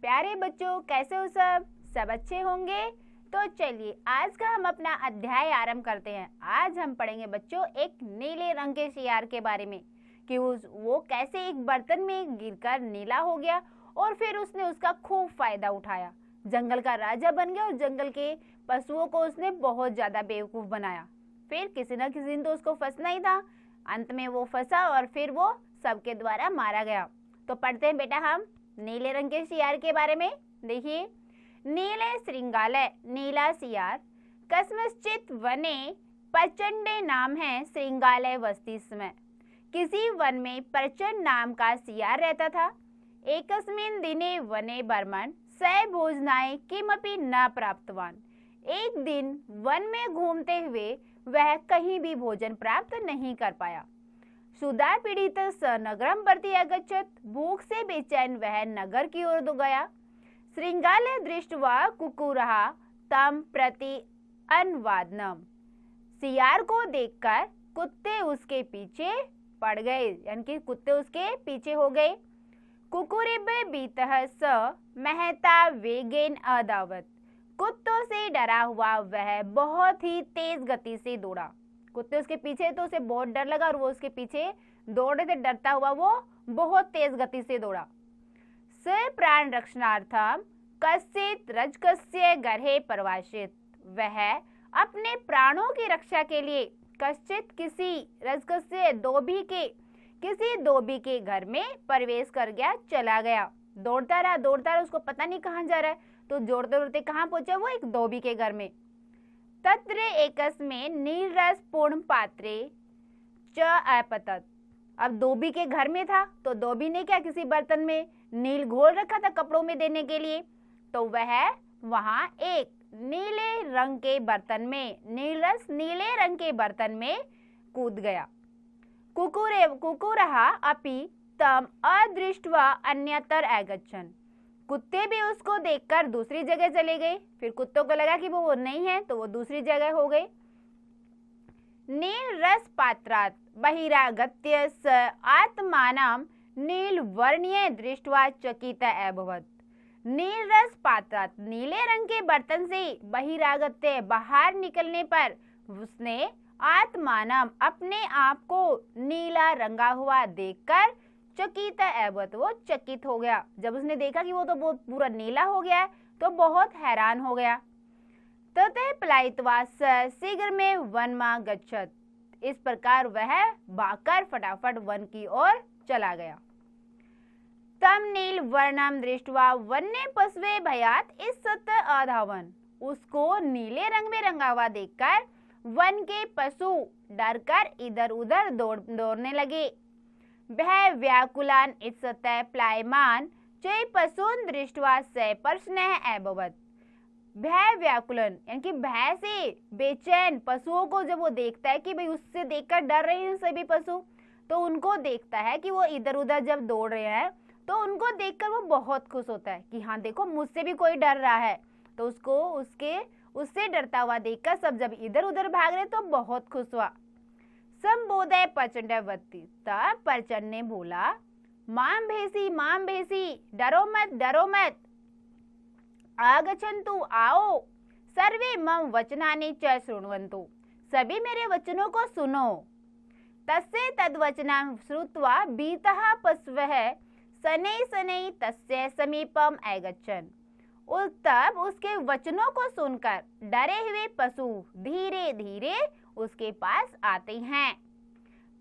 प्यारे बच्चों, कैसे हो सब अच्छे होंगे। तो चलिए आज का हम अपना अध्याय आरंभ करते हैं। आज हम पढ़ेंगे बच्चों एक नीले रंग के सियार के बारे में कि वो कैसे एक बर्तन में गिरकर नीला हो गया और फिर उसने उसका खूब फायदा उठाया, जंगल का राजा बन गया और जंगल के पशुओं को उसने बहुत ज्यादा बेवकूफ बनाया। फिर किसी न किसी दिन तो उसको फंसना ही था। अंत में वो फंसा और फिर वो सबके द्वारा मारा गया। तो पढ़ते हैं बेटा हम नीले रंग के सियार के बारे में। देखिए, नीले श्रृंगालय नीला सियार कस्मश्चित वने प्रचंडे नाम है श्रृंगालय वस्ती में। किसी वन में प्रचंड नाम का सियार रहता था। एकस्मिन् दिने वने बर्मन स भोजनाय किमपि न प्राप्तवान। एक दिन वन में घूमते हुए वह कहीं भी भोजन प्राप्त नहीं कर पाया। क्षुधा पीड़ित स नगरम प्रति अगच्छत। भूख से बेचैन वह नगर की ओर गया। श्रृंगालय दृष्ट्वा कुकुरः तम प्रति अन्वादनम। सियार को देखकर कुत्ते उसके पीछे पड़ गए, यानी कि कुत्ते उसके पीछे हो गए। कुकुरिबे बीतः स महता वेगेन अदावत। कुत्तों से डरा हुआ वह बहुत ही तेज गति से दौड़ा। कुत्ते उसके पीछे तो उसे बहुत डर लगा और वो उसके पीछे दौड़े से डरता हुआ वो बहुत तेज गति से दौड़ा। स प्राण रक्षणार्थम कश्चित् रजकस्य गर्हे प्रवासित। वह अपने प्राणों की रक्षा के लिए कश्चित किसी रजकस्य किसी धोबी के घर में प्रवेश कर गया, चला गया। दौड़ता रहा, उसको पता नहीं कहाँ जा रहा है। तो दौड़ते दौड़ते कहाँ पहुंचा वो? एक धोबी के घर में। तत्र एकस्मिन् नीलरस पूर्ण पात्रे च अपतत। अब धोबी के घर में था तो धोबी ने क्या, किसी बर्तन में नील घोल रखा था कपड़ों में देने के लिए। तो वह वहां एक नीले रंग के बर्तन में, नीलरस नीले रंग के बर्तन में कूद गया। कुकुरः अपि तम अदृष्ट्वा अन्यतर अगच्छन्। कुत्ते भी उसको देखकर दूसरी जगह चले गए। फिर कुत्तों को लगा कि वो नहीं है तो वो दूसरी जगह हो गए। नील रस पात्रात् बहिरागत्य स आत्मानं नीलवर्णीय दृष्ट्वा चकित अभवत्। नील रस पात्रात् नीले रंग के बर्तन से बहिरागत्य बाहर निकलने पर उसने आत्मानम अपने आप को नीला रंगा हुआ देखकर चकित अभवत्, वो चकित हो गया। जब उसने देखा कि वो तो बहुत पूरा नीला हो गया है तो बहुत हैरान हो गया। ततः पलायित्वा शीघ्र में वनमा गच्छत। इस प्रकार वह भागकर फटाफट वन की ओर चला गया। तम नील वर्णम दृष्ट्वा वन्य पशवे भयात इस्सत अधावन। उसको नीले रंग में रंगा हुआ देखकर वन के पशु डरकर इधर उधर दौड़ने लगे। भय व्याकुलान इत्सत प्लायमान चै पशून दृष्ट्वा स प्रश्नः अभवत्। भय व्याकुलन यानी कि भय से बेचैन पशुओं को जब वो देखता है कि भाई उससे देखकर डर रहे हैं सभी पशु, तो उनको देखता है कि वो इधर उधर जब दौड़ रहे हैं तो उनको देखकर वो बहुत खुश होता है कि हाँ देखो मुझसे भी कोई डर रहा है। तो उसको उससे डरता हुआ देखकर सब जब इधर उधर भाग रहे तो बहुत खुश हुआ। संबोधय प्रचंडवती। तब प्रचंड ने बोला, माम भेसी डरो मत आगच्छन्तु आओ सर्वे मम वचनानि च शृण्वन्तु। सभी मेरे वचनों को सुनो। तस्य तद्वचनं श्रुत्वा भीतः पशवः शनैः तस्य समीपम अगच्छन्। तब उसके वचनों को सुनकर डरे हुए पशु धीरे धीरे उसके पास आते हैं।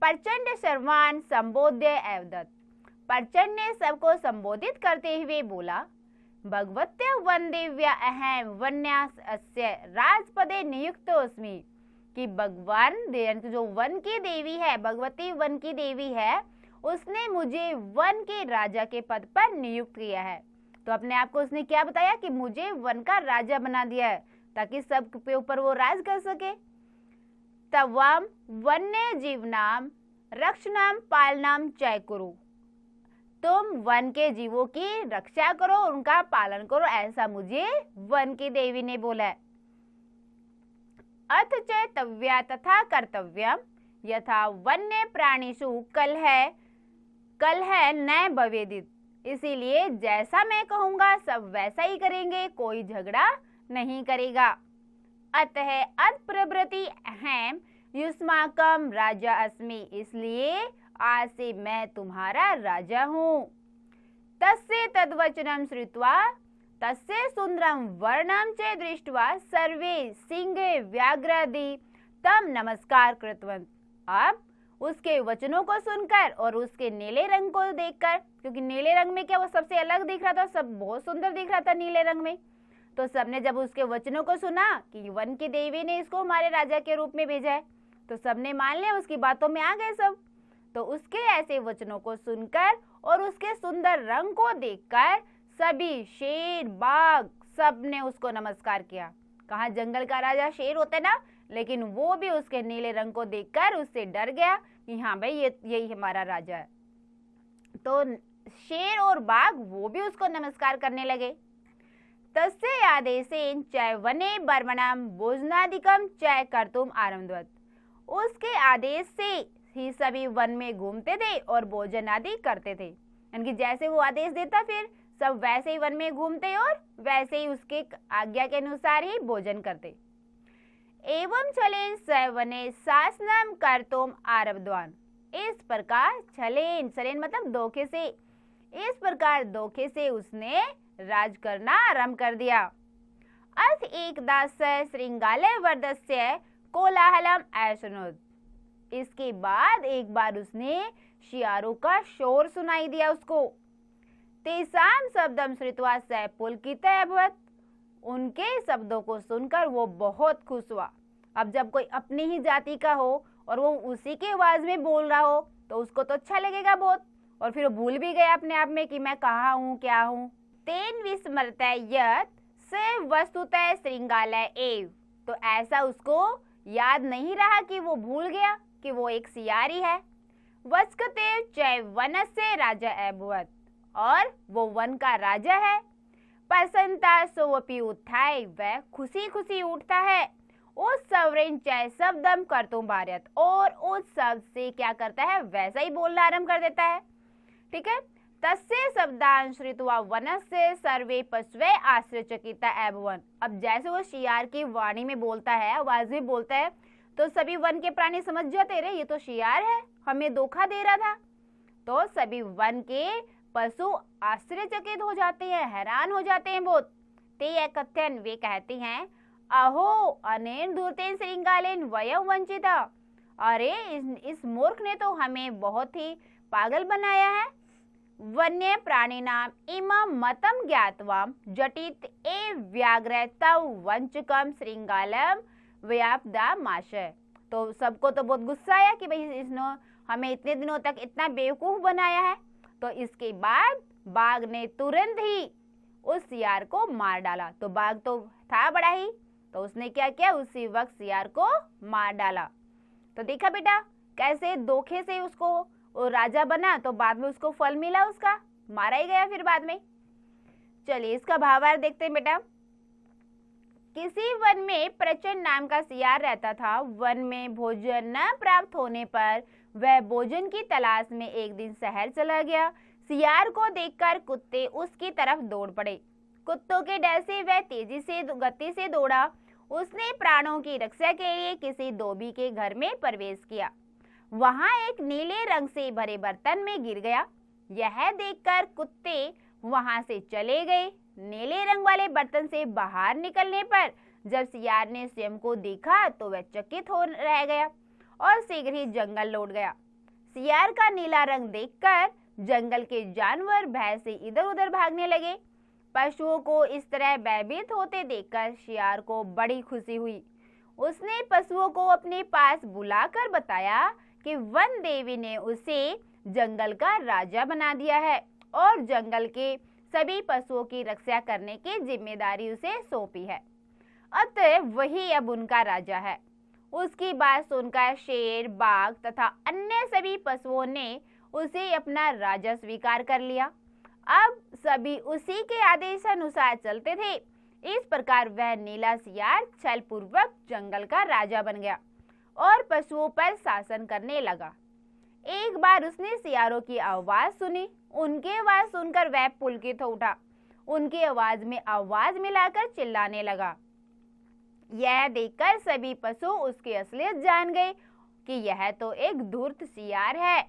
प्रचंड सर्वान् संबोध्य अवदत्। प्रचंड ने सबको संबोधित करते हुए बोला, भगवत्या वन्देव्या अहम वन्यास अस्य राजपदे नियुक्तोऽस्मि। कि भगवान जो वन की देवी है, भगवती वन की देवी है, उसने मुझे वन के राजा के पद पर नियुक्त किया है। तो अपने आप को उसने क्या बताया कि मुझे वन का राजा बना दिया है ताकि सब के ऊपर वो राज कर सके। तवाम वन्य जीवनाम रक्षणाम पालनाम चय कुरु। तुम वन के जीवों की रक्षा करो, उनका पालन करो, ऐसा मुझे वन की देवी ने बोला है। अथ चैतव्या तथा कर्तव्यम यथा वन्य प्राणिषु कल है न भवेदित। इसीलिए जैसा मैं कहूँगा सब वैसा ही करेंगे, कोई झगड़ा नहीं करेगा। अतः अप्रभृति अहम युष्माकम राजा अस्मि, इसलिए आज से मैं तुम्हारा राजा हूँ। तस्य तद्वचनं श्रुत्वा तस्य सुंदरम वर्णम च दृष्ट्वा सर्वे सिंहे व्याघ्रादि तम नमस्कार कृतवन्त। अब उसके वचनों को सुनकर और उसके नीले रंग को देखकर, क्योंकि नीले रंग में क्या वो सबसे अलग दिख रहा था, सब बहुत सुंदर दिख रहा था नीले रंग में, तो सबने जब उसके वचनों को सुना कि वन की देवी ने इसको हमारे राजा के रूप में भेजा है, तो सबने मान लिया, उसकी बातों में आ गए सब। तो उसके ऐसे वचनों को सुनकर और उसके सुंदर रंग को देखकर सभी शेर बाघ सब ने उसको नमस्कार किया। कहा जंगल का राजा शेर होता है ना, लेकिन वो भी उसके नीले रंग को देखकर उससे डर गया कि हाँ भाई यही हमारा राजा है। तो शेर और बाघ वो भी उसको नमस्कार करने लगे। तस्य आदेशेन च वने बर्मणम भोजनादिकम च कर्तुम आरब्धवत्। उसके आदेश से ही सभी वन में घूमते थे और भोजन आदि करते थे, यानी जैसे वो आदेश देता फिर सब वैसे ही वन में घूमते और वैसे ही उसके आज्ञा के अनुसार ही भोजन करते। एवं छलेन स वने शासनम कर्तुम आरब्धवान। इस प्रकार छलेन मतलब धोखे से, इस प्रकार धोखे से उसने राज करना आरंभ कर दिया। अथ एकदा स श्रृंगाले वर्धस्य कोलाहलम अशृणुत। इसके बाद एक बार उसने शियारों का शोर सुनाई दिया उसको। तेसाम शब्दम श्रुत्वा स पुलकितः अभवत्। उनके शब्दों को सुनकर वो बहुत खुश हुआ। अब जब कोई अपनी ही जाति का हो और वो उसी के आवाज में बोल रहा हो तो उसको तो अच्छा लगेगा बहुत, और फिर वो भूल भी गया अपने आप में कि मैं कहाँ हूँ क्या हूँ। तेन विस्मृतः यत् स वस्तुतः श्रृंगालः एव। तो ऐसा उसको याद नहीं रहा कि वो भूल गया कि वो एक सियारी है। वस्कतेव च वनस्य राजा अभवत्। और वो वन का राजा है। प्रसन्नता सोऽपि उत्थाय, वह खुशी खुशी उठता है। उस सवरेन च शब्दम कर्तुम भारत। और उस शब्द से क्या करता है वैसा ही बोलना आरंभ कर देता है। ठीक है। तस्य शब्दान श्रुत्वा वनस्य सर्वे पशवे आश्चर्यचकिता अभवन्। अब जैसे वो शियार की वाणी में बोलता है, आवाज में बोलता है, तो सभी वन के प्राणी समझ जाते रहे ये तो शियार है, हमें धोखा दे रहा था। तो सभी वन के पशु आश्चर्यचकित हो जाते हैं, हैरान हो जाते हैं बहुत। ते कथन वे कहते हैं, अहो अनेन धूर्तेन श्रृंगालेन वयं वंचिता। अरे इस मूर्ख ने तो हमें बहुत ही पागल बनाया है। वन्य प्राणिनाम इमं मतम ज्ञात्वा जटित ए व्याघ्र तव वंचकम श्रृंगालम व्यापदा माशय। तो सबको तो बहुत गुस्सा आया कि भाई इसने हमें इतने दिनों तक इतना बेवकूफ बनाया है। तो इसके बाद बाघ ने तुरंत ही उस सियार को मार डाला। तो बाघ तो था बड़ा ही, तो उसने क्या किया, उसी वक्त सियार को मार डाला। तो देखा बेटा कैसे धोखे से उसको वो राजा बना, तो बाद में उसको फल मिला, उसका मारा ही गया फिर बाद में। चलिए इसका भावार्थ देखते हैं बेटा। किसी वन में प्रचंड नाम का सियार रहता था। वन में भोजन न प्राप्त होने पर वह भोजन की तलाश में एक दिन शहर चला गया। सियार को देखकर कुत्ते उसकी तरफ दौड़ पड़े। कुत्तों के डर से वह तेजी से गति से दौड़ा। उसने प्राणों की रक्षा के लिए किसी धोबी के घर में प्रवेश किया। वहां एक नीले रंग से भरे बर्तन में गिर गया। यह देखकर कुत्ते वहां से चले गए। नीले रंग वाले बर्तन से बाहर निकलने पर जब सियार ने स्वयं को देखा तो वह चकित हो रह गया और शीघ्र ही जंगल लौट गया। सियार का नीला रंग देखकर जंगल के जानवर भय से इधर उधर भागने लगे। पशुओं को इस तरह भयभीत होते देखकर सियार को बड़ी खुशी हुई। उसने पशुओं को अपने पास बुलाकर बताया कि वन देवी ने उसे जंगल का राजा बना दिया है और जंगल के सभी पशुओं की रक्षा करने की जिम्मेदारी उसे सौंपी है। अतः वही अब उनका राजा है। उसकी बात सुनकर शेर, बाघ तथा अन्य सभी पशुओं ने उसे अपना राजा स्वीकार कर लिया। अब सभी उसी के आदेशानुसार चलते थे। इस प्रकार वह नीला सियार छल पूर्वक जंगल का राजा बन गया और पशुओं पर शासन करने लगा। एक बार उसने सियारों की आवाज सुनी। उनकी आवाज सुनकर वह पुलकित हो उठा। उनकी आवाज में आवाज मिलाकर चिल्लाने लगा। यह देखकर सभी पशु उसकी असलियत जान गए कि यह तो एक धूर्त सियार है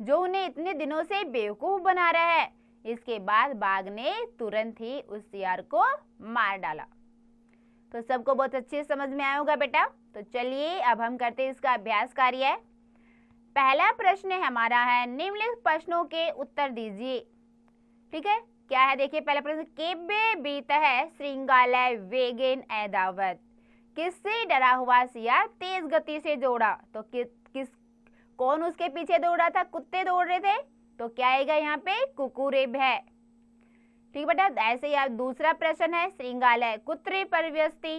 जो उन्हें इतने दिनों से बेवकूफ बना रहा है। इसके बाद बाघ ने तुरंत ही उस सियार को मार डाला। तो सबको बहुत अच्छे समझ में आया होगा बेटा। तो चलिए अब हम करते हैं इसका अभ्यास कार्य। पहला प्रश्न हमारा है, निम्नलिखित प्रश्नों के उत्तर दीजिए। ठीक है, क्या है देखिए पहला प्रश्न, केब्बे बीत है श्रृंगालय वेगेन ऐदावत। किससे डरा हुआ सियार तेज गति से दौड़ा? तो कौन उसके पीछे दौड़ा था? कुत्ते दौड़ रहे थे। तो क्या आएगा यहाँ पे? कुकुरेब है। ठीक बेटा, ऐसे ही दूसरा प्रश्न है, श्रृंगालय कुत्रे परव्यस्ति।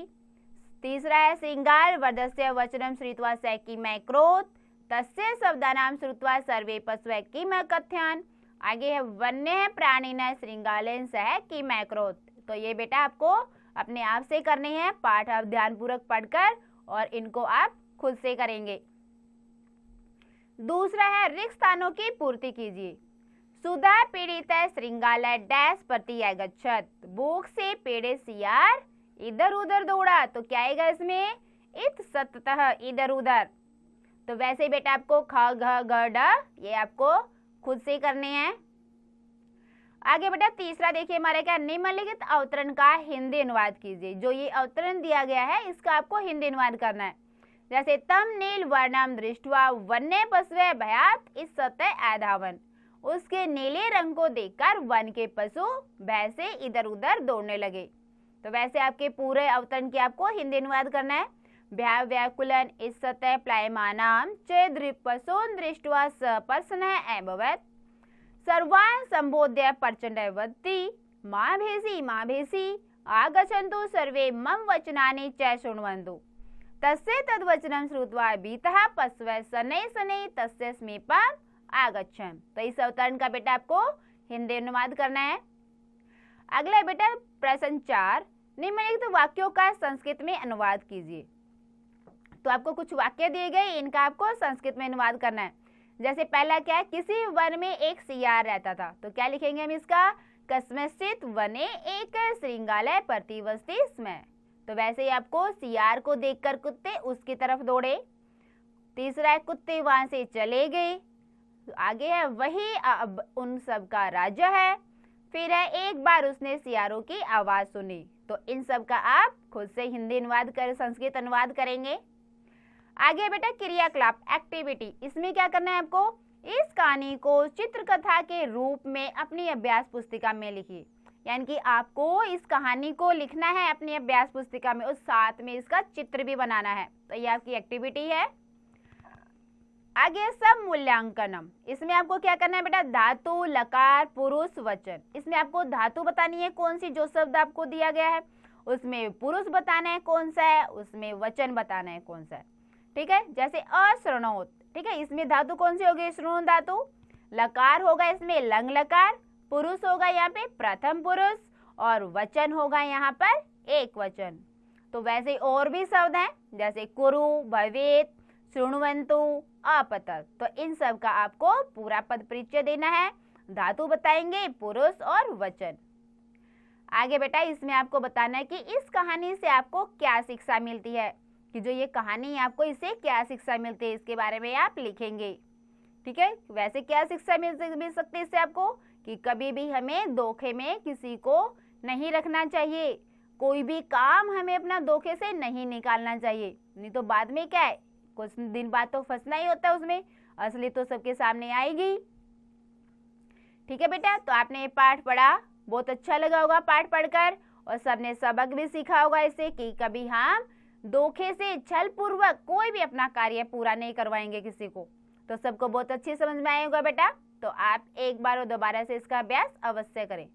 तीसरा है, श्रृंगार वदस्य वचनम श्रुत्वा सैकिमै क्रोध तस्य शब्दानाम श्रुत्वा सर्वे पशवः किमै कथ्यान। आगे है, वन्य प्राणिनः श्रृंगालेन सह किमै क्रोध। तो ये बेटा आपको अपने आप से करने हैं, पाठ आप ध्यानपूर्वक पढ़कर और इनको आप खुद से करेंगे। दूसरा है, रिक्त स्थानों की पूर्ति कीजिए। सुधा पीड़ित श्रृंगालय डैश प्रति गच्छत। भूख से पीड़ित सियार इधर उधर दौड़ा। तो क्या आएगा इसमें? इत सततः, इधर उधर। तो वैसे बेटा आपको ख घ ग ड ये आपको खुद से करने हैं। आगे बेटा तीसरा देखिए हमारे क्या, निम्नलिखित अवतरण का हिंदी अनुवाद कीजिए। जो ये अवतरण दिया गया है इसका आपको हिंदी अनुवाद करना है। जैसे तम नील वर्णम दृष्टवा वन्य पशवे भयात इस सतः आधावन। उसके नीले रंग को देखकर वन के पशु भय से इधर उधर दौड़ने लगे। तो वैसे आपके पूरे अवतरण की आपको हिंदी अनुवाद करना है। भय व्याकुलन इस सतः प्लायमानाम च पशून दृष्ट्वा सपर्शनः अभवत्। सर्वान् संबोध्य प्रचंडवती मां भेषी आगच्छन्तु सर्वे मम वचनानि च शृण्वन्तु। तस्य तद्वचनं श्रुत्वा भीतः पशवः शनैः शनैः तस्य समीपम् आगच्छन्। तो इस अवतरण का बेटा आपको हिंदी अनुवाद करना है। अगला बेटा प्रश्न 4, निम्नलिखित वाक्यों का संस्कृत में अनुवाद कीजिए। तो आपको कुछ वाक्य दिए गए, इनका आपको संस्कृत में अनुवाद करना है। जैसे पहला क्या है, किसी वन में एक सियार रहता था। तो क्या लिखेंगे हम इसका? कस्मश्चित् वने एक श्रृंगालय प्रतिवसति स्म। तो वैसे ही आपको सियार को देखकर कुत्ते उसकी तरफ दौड़े। तीसरा है, कुत्ते वहां से चले गए। आगे है, वही अब उन सब का राज्य है। फिर है, एक बार उसने सियारों की आवाज सुनी। तो इन सब का आप खुद से हिंदी अनुवाद कर संस्कृत अनुवाद करेंगे। आगे बेटा क्रियाकलाप एक्टिविटी, इसमें क्या करना है आपको? इस कहानी को चित्रकथा के रूप में अपनी अभ्यास पुस्तिका में लिखिए। यानी कि आपको इस कहानी को लिखना है अपनी अभ्यास पुस्तिका में और साथ में इसका चित्र भी बनाना है। तो ये आपकी एक्टिविटी है। आगे सब मूल्यांकनम, इसमें आपको क्या करना है बेटा? धातु, लकार, पुरुष, वचन। इसमें आपको धातु बतानी है कौन सी, जो शब्द आपको दिया गया है उसमें पुरुष बताना है कौन सा है, उसमें वचन बताना है कौन सा है। ठीक है, जैसे अश्रृणोत, ठीक है, इसमें धातु कौन सी होगी? श्रृणु धातु। लकार होगा इसमें लंग लकार। पुरुष होगा यहाँ पे प्रथम पुरुष और वचन होगा यहाँ पर एक वचन। तो वैसे और भी शब्द हैं जैसे कुरु, भवेत, शृण्वन्तु, अपतत। तो इन सब का आपको पूरा पद परिचय देना है। धातु बताएंगे, पुरुष और वचन। आगे बेटा इसमें आपको बताना है कि इस कहानी से आपको क्या शिक्षा मिलती है, कि जो ये कहानी है आपको इससे क्या शिक्षा मिलती है, इसके बारे में आप लिखेंगे। ठीक है, वैसे क्या शिक्षा मिल सकती है इससे आपको, कि कभी भी हमें धोखे में किसी को नहीं रखना चाहिए। कोई भी काम हमें अपना धोखे से नहीं निकालना चाहिए, नहीं तो बाद में क्या है, कुछ दिन बाद तो फंसना ही होता है उसमें, असली तो सबके सामने आएगी। ठीक है बेटा, तो आपने ये पाठ पढ़ा, बहुत अच्छा लगा होगा पाठ पढ़कर, और सबने सबक भी सीखा होगा इससे कि कभी हम धोखे से छल पूर्वक कोई भी अपना कार्य पूरा नहीं करवाएंगे किसी को। तो सबको बहुत अच्छी समझ में आया होगा बेटा। तो आप एक बार और दोबारा से इसका अभ्यास अवश्य करें।